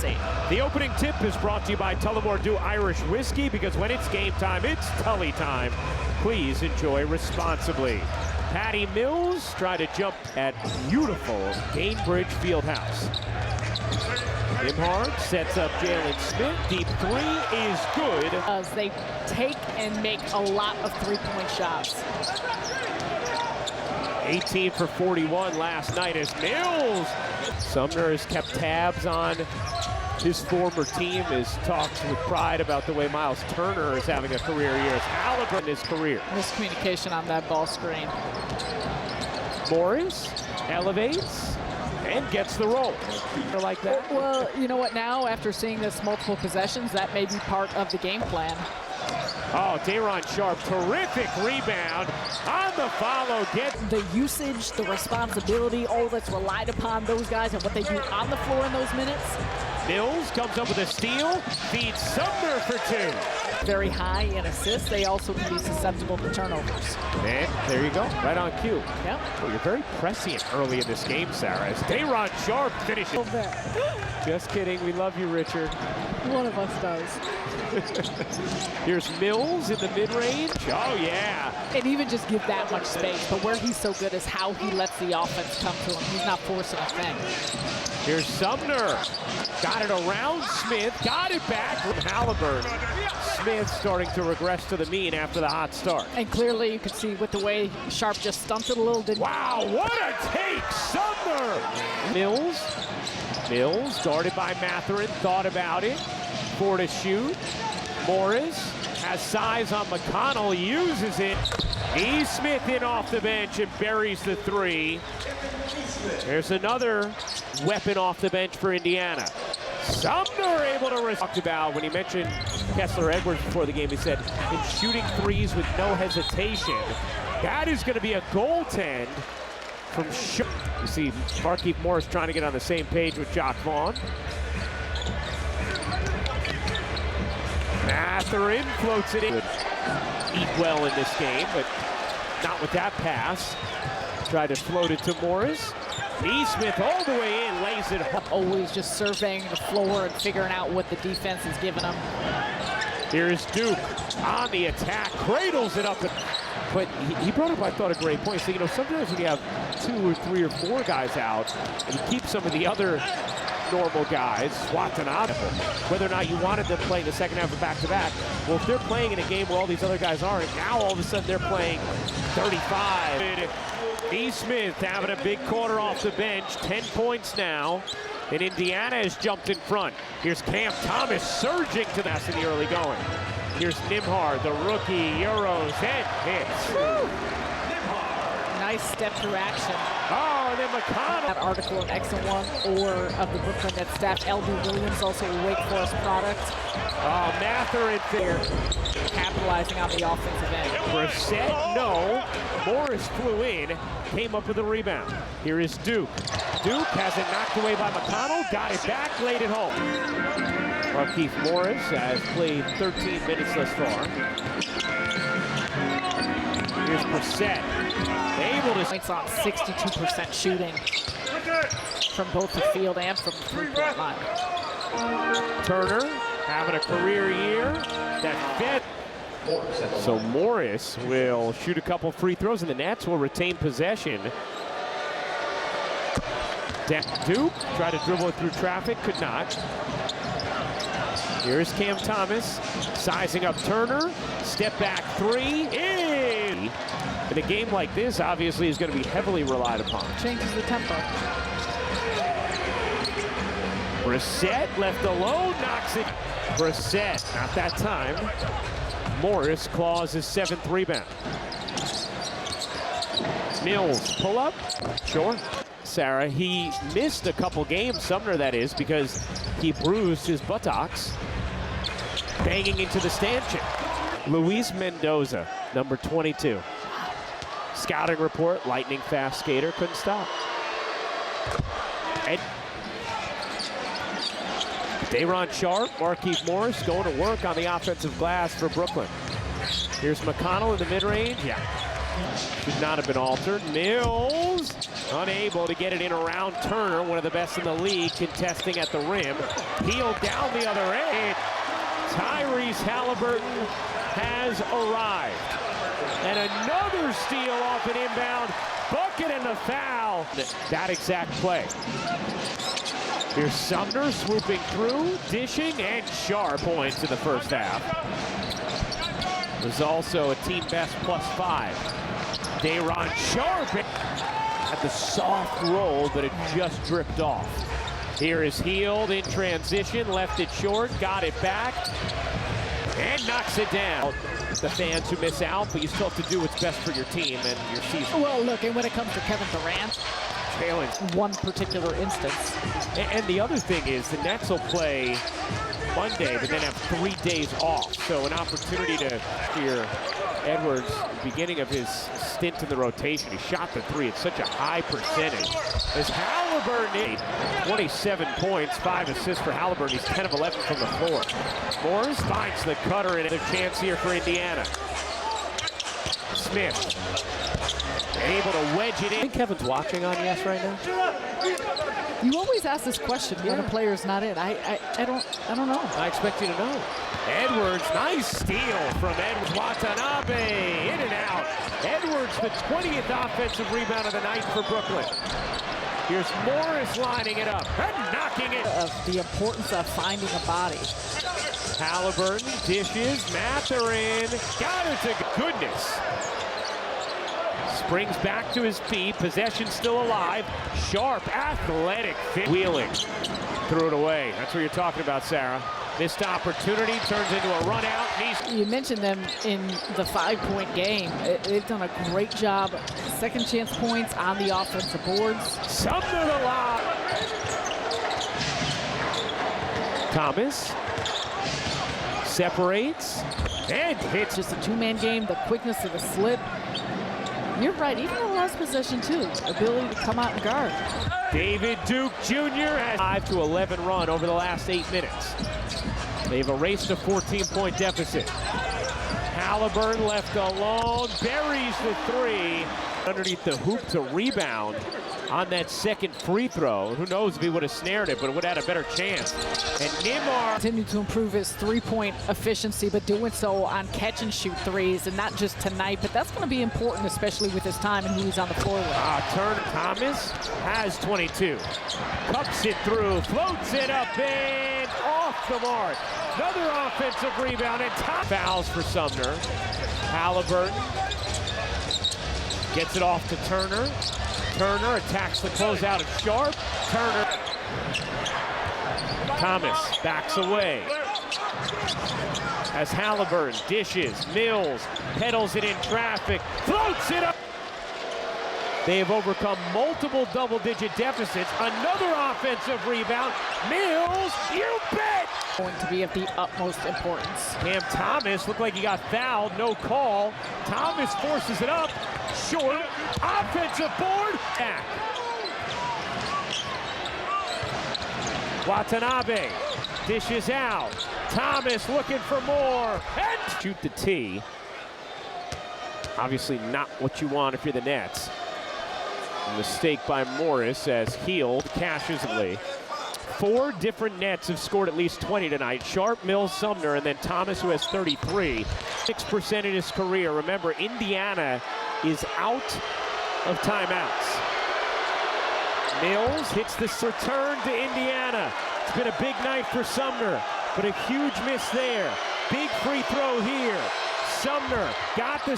The opening tip is brought to you by Tullamore Dew Irish Whiskey, because when it's game time, it's Tully time. Please enjoy responsibly. Patty Mills tried to jump at beautiful Gainbridge Fieldhouse. Nembhard sets up Jalen Smith. Deep three is good. As they take and make a lot of three-point shots. 18 for 41 last night as Mills. Sumner has kept tabs on his former team, has talked with pride about the way Miles Turner is having a career year. As Halliburton in his career. Miscommunication on that ball screen. Morris elevates and gets the roll. Like that. Well, you know what, now after seeing this multiple possessions, that may be part of the game plan. Oh, Day'Ron Sharpe, terrific rebound on the follow. The usage, the responsibility, all that's relied upon those guys and what they do on the floor in those minutes. Mills comes up with a steal, feeds Sumner for two. Very high in assists. They also can be susceptible to turnovers. And there you go, right on cue. Yep. Oh, you're very prescient early in this game, Sarah, as Day'Ron Sharpe finishes. Just kidding, we love you, Richard. One of us does. Here's Mills in the mid-range. Oh, yeah. And even just give that much space, but where he's so good is how he lets the offense come to him. He's not forcing a thing. Here's Sumner. Got it around Smith. Got it back from Halliburton. Smith starting to regress to the mean after the hot start. And clearly you could see with the way Sharpe just stumped it a little. Wow, what a take, Sumner! Mills guarded by Mathurin, thought about it. 4 to shoot. Morris has size on McConnell, uses it. E. Smith in off the bench and buries the three. There's another weapon off the bench for Indiana. Sumner able to talked about when he mentioned Kessler Edwards before the game. He said, in shooting threes with no hesitation, that is going to be a goaltend from You see Markieff Morris trying to get on the same page with Jacque Vaughn. Mathurin floats it in. Eat well in this game, but not with that pass. Tried to float it to Morris. Nesmith all the way in, lays it home. Always just surveying the floor and figuring out what the defense is giving them. Here's Duke on the attack, cradles it up. But he brought up, I thought, a great point. So, you know, sometimes when you have 2 or 3 or 4 guys out, and you keep some of the other normal guys, Watanabe, whether or not you wanted them playing the second half of back-to-back. Well, if they're playing in a game where all these other guys aren't, now all of a sudden they're playing 35. E. Smith having a big quarter off the bench, 10 points now, and Indiana has jumped in front. Here's Cam Thomas surging to that in the early going. Here's Nembhard, the rookie, Euros, head hits. Nice step through action. Oh, and then McConnell. That article in X&1 or of the Brooklyn Nets staff. L.B. Williams, also a Wake Forest product. Oh, Mathurin there. Capitalizing on the offensive end. Brissett, no. Morris flew in, came up with a rebound. Here is Duke. Duke has it knocked away by McConnell, got it back, laid it home. Markieff Morris has played 13 minutes thus far. Here's Brissett. Able to points on 62% shooting from both the field and from the three-point line. Turner having a career year. That fed. So Morris will shoot a couple free throws, and the Nets will retain possession. Duke tried to dribble it through traffic, could not. Here's Cam Thomas, sizing up Turner. Step back three. In a game like this, obviously, is going to be heavily relied upon. Changes the tempo. Brissett left alone, knocks it. Brissett, not that time. Morris claws his 7th rebound. Mills, pull up, sure. Sarah, he missed a couple games, Sumner that is, because he bruised his buttocks. Banging into the stanchion. Luis Mendoza, number 22. Scouting report, lightning fast skater, couldn't stop. Day'Ron Sharpe, Markieff Morris going to work on the offensive glass for Brooklyn. Here's McConnell in the mid-range. Yeah. Should not have been altered. Mills Unable to get it in around Turner, one of the best in the league, contesting at the rim. Healed down the other end. Tyrese Halliburton has arrived. And another steal off an inbound. Bucket and the foul. That exact play. Here's Sumner swooping through, dishing, and Sharp points in the first half. There's also a team best +5. Day'Ron Sharp at the soft roll, but it just dripped off. Here is Hield in transition, left it short, got it back, and knocks it down. The fans who miss out, but you still have to do what's best for your team and your season. Well, look, and when it comes to Kevin Durant, Challenge. one particular instance. And the other thing is the Nets will play Monday, but then have 3 days off. So an opportunity to hear Edwards, beginning of his stint in the rotation. He shot the three at such a high percentage. As Halliburton, 27 points, 5 assists for Halliburton. He's 10 of 11 from the floor. Morris finds the cutter, and a chance here for Indiana. Smith able to wedge it in. I think Kevin's watching on Yes right now. You always ask this question when a player's not in. I don't know. I expect you to know. Edwards, nice steal from Edwards. Watanabe, in and out. Edwards, the 20th offensive rebound of the night for Brooklyn. Here's Morris lining it up and knocking it. Of the importance of finding a body. Halliburton dishes, Mathurin, got it to goodness. Springs back to his feet, possession still alive. Sharp, athletic fit. Wheeling, threw it away. That's what you're talking about, Sarah. Missed opportunity, turns into a run out. You mentioned them in the 5-point game. They've done a great job. Second chance points on the offensive boards. Sumner the lob. Thomas separates and hits. Just a 2-man game, the quickness of the slip. You're right, even the last possession too, ability to come out and guard. David Duke Jr. has 5-11 run over the last 8 minutes. They've erased a 14-point deficit. Halliburton left alone, buries the three. Underneath the hoop to rebound on that second free throw. Who knows if he would have snared it, but it would have had a better chance. And Nembhard continue to improve his 3-point efficiency, but doing so on catch and shoot threes, and not just tonight, but that's going to be important, especially with his time and who he's on the floor with. Turner Thomas has 22. Cups it through, floats it up and off the mark. Another offensive rebound and top fouls for Sumner. Halliburton gets it off to Turner. Turner attacks the closeout of Sharp. Turner. Thomas backs away. As Halliburton dishes, Mills pedals it in traffic, floats it up. They have overcome multiple double-digit deficits. Another offensive rebound. Mills, you bet! Going to be of the utmost importance. Cam Thomas looked like he got fouled, no call. Thomas forces it up, short, offensive board, back. Watanabe dishes out. Thomas looking for more, and shoot the tee. Obviously not what you want if you're the Nets. A mistake by Morris as Hield cashes the lead. 4 different Nets have scored at least 20 tonight. Sharp, Mills, Sumner, and then Thomas, who has 33. 6% in his career. Remember, Indiana is out of timeouts. Mills hits this return to Indiana. It's been a big night for Sumner, but a huge miss there. Big free throw here. Sumner got the